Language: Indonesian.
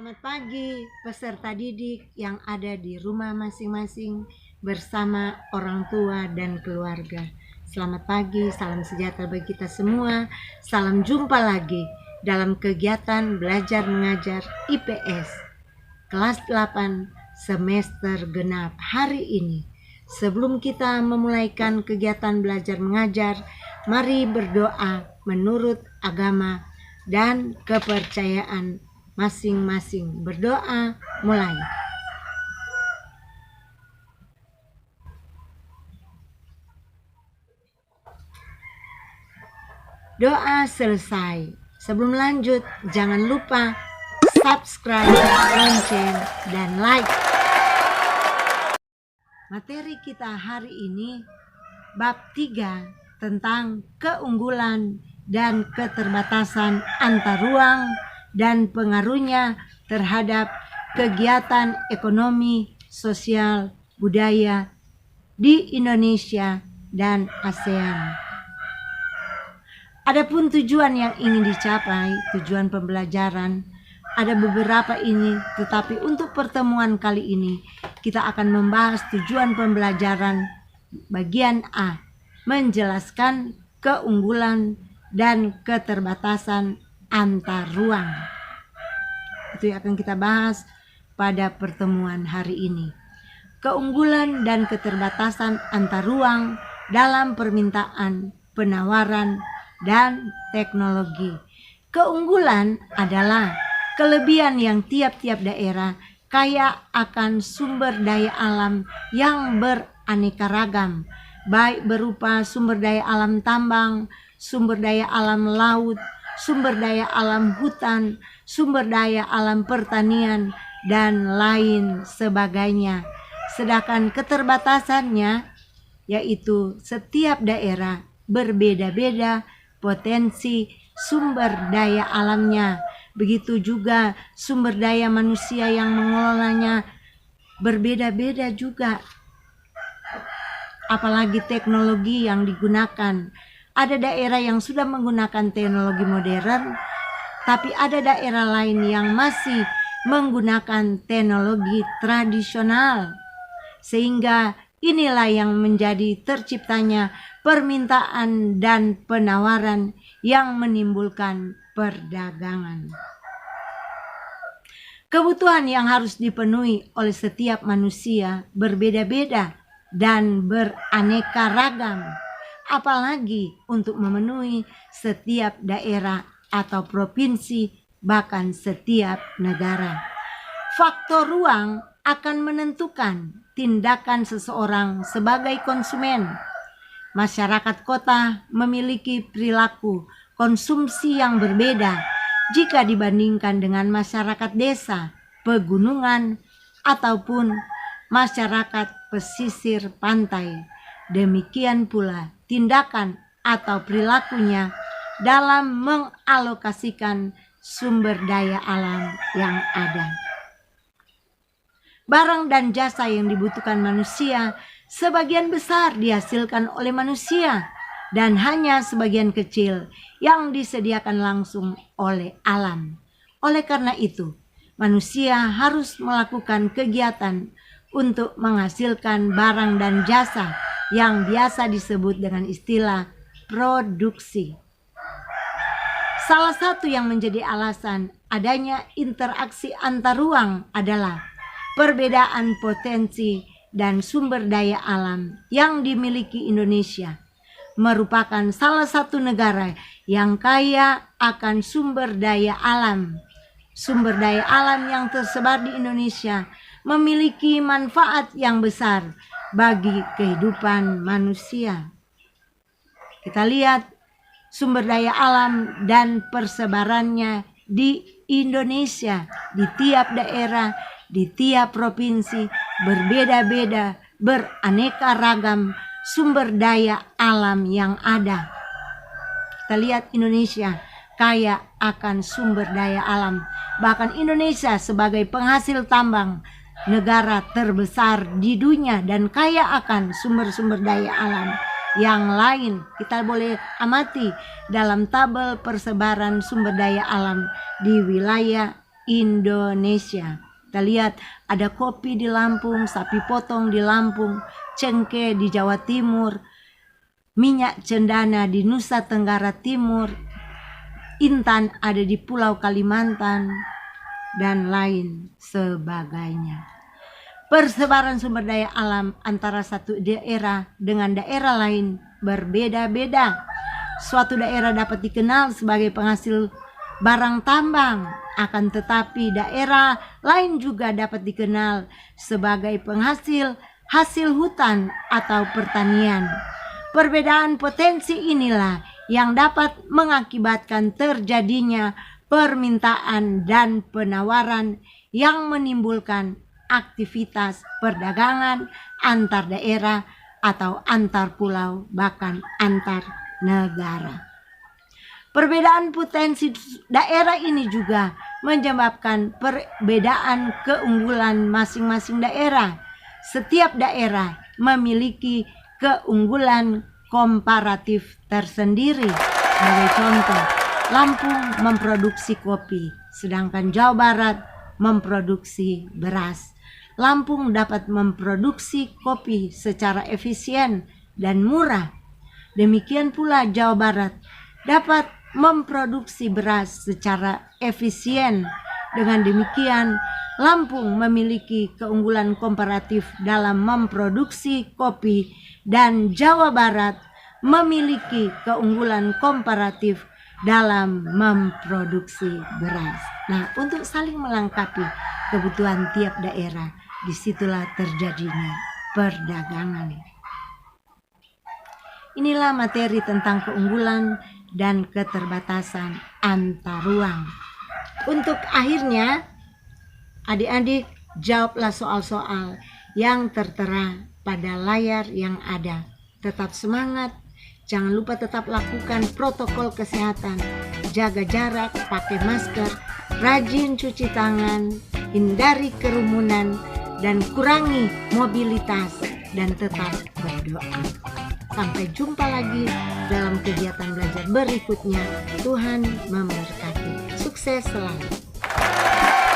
Selamat pagi peserta didik yang ada di rumah masing-masing bersama orang tua dan keluarga. Selamat pagi, salam sejahtera bagi kita semua. Salam jumpa lagi dalam kegiatan belajar mengajar IPS kelas 8 semester genap hari ini. Sebelum kita memulaikan kegiatan belajar mengajar, mari berdoa menurut agama dan kepercayaan masing-masing. Berdoa mulai. Doa selesai. Sebelum lanjut, jangan lupa subscribe, lonceng, dan like. Materi kita hari ini bab 3 tentang keunggulan dan keterbatasan antar ruang dan pengaruhnya terhadap kegiatan ekonomi, sosial, budaya di Indonesia dan ASEAN. Adapun tujuan yang ingin dicapai, tujuan pembelajaran, ada beberapa ini, tetapi untuk pertemuan kali ini kita akan membahas tujuan pembelajaran bagian A, menjelaskan keunggulan dan keterbatasan antar ruang. Itu yang akan kita bahas pada pertemuan hari ini. Keunggulan dan keterbatasan antar ruang dalam permintaan, penawaran, dan teknologi. Keunggulan adalah kelebihan yang tiap-tiap daerah kaya akan sumber daya alam yang beraneka ragam, baik berupa sumber daya alam tambang, sumber daya alam laut, sumber daya alam hutan, sumber daya alam pertanian, dan lain sebagainya. Sedangkan keterbatasannya yaitu setiap daerah berbeda-beda potensi sumber daya alamnya. Begitu juga sumber daya manusia yang mengelolanya berbeda-beda juga. Apalagi teknologi yang digunakan. Ada daerah yang sudah menggunakan teknologi modern, tapi ada daerah lain yang masih menggunakan teknologi tradisional. Sehingga inilah yang menjadi terciptanya permintaan dan penawaran yang menimbulkan perdagangan. Kebutuhan yang harus dipenuhi oleh setiap manusia berbeda-beda dan beraneka ragam. Apalagi untuk memenuhi setiap daerah atau provinsi, bahkan setiap negara. Faktor ruang akan menentukan tindakan seseorang sebagai konsumen. Masyarakat kota memiliki perilaku konsumsi yang berbeda jika dibandingkan dengan masyarakat desa, pegunungan, ataupun masyarakat pesisir pantai. Demikian pula tindakan atau perilakunya dalam mengalokasikan sumber daya alam yang ada. Barang dan jasa yang dibutuhkan manusia sebagian besar dihasilkan oleh manusia dan hanya sebagian kecil yang disediakan langsung oleh alam. Oleh karena itu, manusia harus melakukan kegiatan untuk menghasilkan barang dan jasa yang biasa disebut dengan istilah produksi. Salah satu yang menjadi alasan adanya interaksi antar ruang adalah perbedaan potensi dan sumber daya alam yang dimiliki Indonesia. Merupakan salah satu negara yang kaya akan sumber daya alam. Sumber daya alam yang tersebar di Indonesia memiliki manfaat yang besar bagi kehidupan manusia. Kita lihat sumber daya alam dan persebarannya di Indonesia, di tiap daerah, di tiap provinsi berbeda-beda, beraneka ragam sumber daya alam yang ada. Kita lihat Indonesia kaya akan sumber daya alam. Bahkan Indonesia sebagai penghasil tambang, negara terbesar di dunia dan kaya akan sumber-sumber daya alam yang lain. Kita boleh amati dalam tabel persebaran sumber daya alam di wilayah Indonesia. Kita lihat ada kopi di Lampung, sapi potong di Lampung, cengkeh di Jawa Timur, minyak cendana di Nusa Tenggara Timur, intan ada di Pulau Kalimantan, dan lain sebagainya. Persebaran sumber daya alam antara satu daerah dengan daerah lain berbeda-beda. Suatu daerah dapat dikenal sebagai penghasil barang tambang, akan tetapi daerah lain juga dapat dikenal sebagai penghasil hasil hutan atau pertanian. Perbedaan potensi inilah yang dapat mengakibatkan terjadinya permintaan dan penawaran yang menimbulkan aktivitas perdagangan antar daerah atau antar pulau, bahkan antar negara. Perbedaan potensi daerah ini juga menyebabkan perbedaan keunggulan masing-masing daerah. Setiap daerah memiliki keunggulan komparatif tersendiri. Sebagai contoh, Lampung memproduksi kopi, sedangkan Jawa Barat memproduksi beras. Lampung dapat memproduksi kopi secara efisien dan murah. Demikian pula Jawa Barat dapat memproduksi beras secara efisien. Dengan demikian, Lampung memiliki keunggulan komparatif dalam memproduksi kopi dan Jawa Barat memiliki keunggulan komparatif dalam memproduksi beras. Nah, untuk saling melengkapi kebutuhan tiap daerah, disitulah terjadinya perdagangan. Inilah materi tentang keunggulan dan keterbatasan antar ruang. Untuk akhirnya, adik-adik jawablah soal-soal yang tertera pada layar yang ada. Tetap semangat, jangan lupa tetap lakukan protokol kesehatan, jaga jarak, pakai masker, rajin cuci tangan, hindari kerumunan, dan kurangi mobilitas, dan tetap berdoa. Sampai jumpa lagi dalam kegiatan belajar berikutnya. Tuhan memberkati. Sukses selalu.